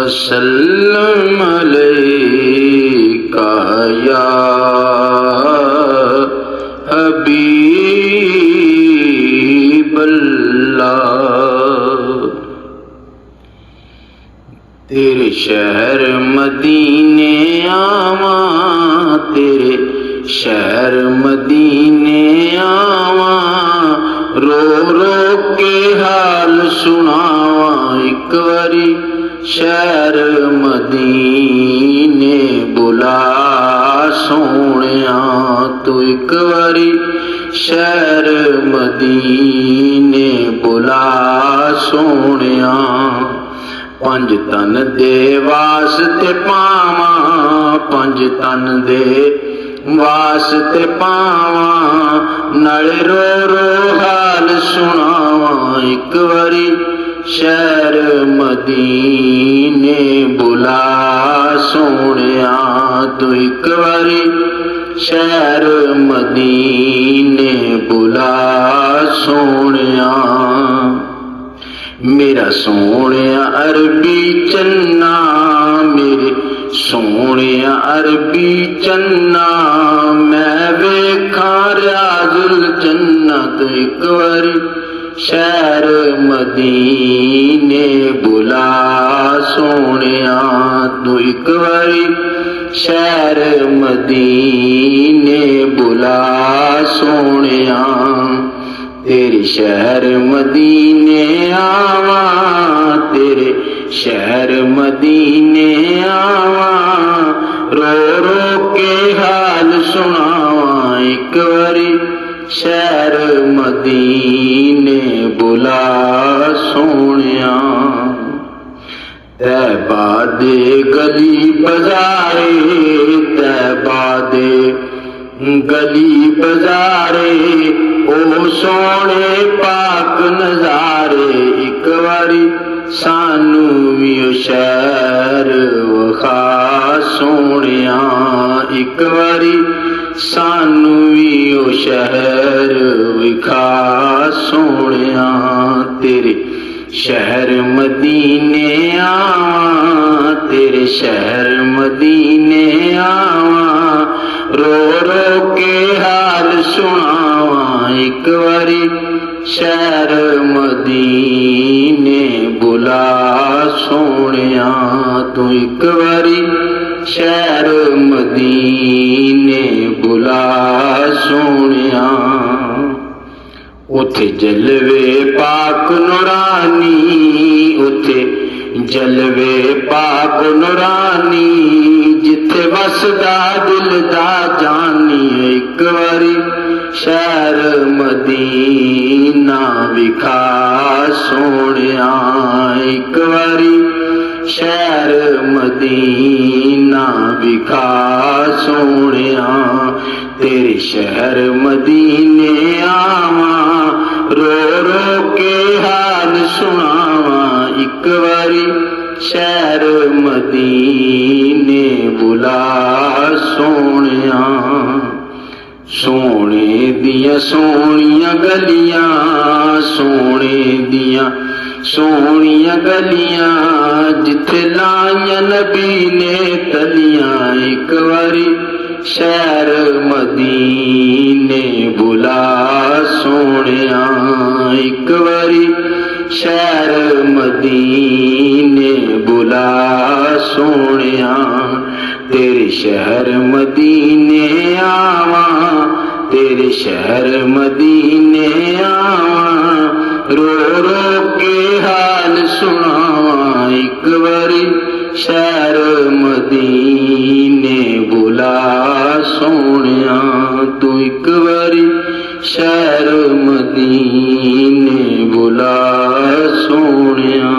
वसल्लम अलैका या हबीबल्लाह। तेरे शहर मदीने आवा, तेरे शहर मदीने आवा, रो रो के हाल सुनावा। एक बारी शहर मदीने बुला सोहणिया, तू एक बारी शहर मदीने बुला सोहणिया। पंज तन दे वास्ते पावा, पंज तन दे वास्ते पावा, नाले रो रो हाल सुनावा। एक बारी शहर मदीने बुला सोहणिया, तू एक बारी शहर मदीने बुला सोहणिया। मेरा सोहणिया अरबी चन्ना, मेरे सोहणिया अरबी चन्ना, मैं वेखा रियाजुल जन्नत। एक बारी शहर मदीने बुला सोहणिया, तू एक बारी शहर मदीने बुला सोहणिया। तेरे शहर मदीने आवा, तेरे शहर मदीने आवा, रो रो के हाल सुनावा। एक बारी शहर मदीने बुला सोहणिया। तैबा दे गली बजारे, तैबा दे गली बजारे, ओ सोहणे पाक नजारे। एक बारी सानू भी ओ शहर वखा सोहणिया, एक बारी सानू भी ओ शहर विखा सोहणिया। तेरे शहर मदीने आवा, तेरे शहर मदीने आवा, रो रो के हाल सुनावा। एक बारी शहर मदीने बुला सोहणिया, तू एक बारी शहर मदीने बुला सोहणिया। उथे जलवे पाक नूरानी, उथे जलवे पाक नूरानी, जिथे वसदा दिल दा जानी। एक बारी शहर मदीना विखा सोहणिया, एक बारी शहर मदीना विखा सोहणिया। तेरे शहर मदीने आवा, रो रो के हाल सुनावा। एक बारी शहर मदीने बुला सोहणिया। सोहणे दिया सोहणिया गलियां, सोहणे दिया सोहणिया गलियां, जिथे लाइया नबी ने तलियां। एक बारी शहर मदीने बुला सोहणिया, एक बारी शहर मदीने बुला सोहणिया। तेरे शहर मदीने आवा, तेरे शहर मदीने आवा, रो रो के हाल सुनावा। एक बारी शहर मदीने बुला सोहणिया, तू एक बारी शहर मदीने बुला सोहणिया।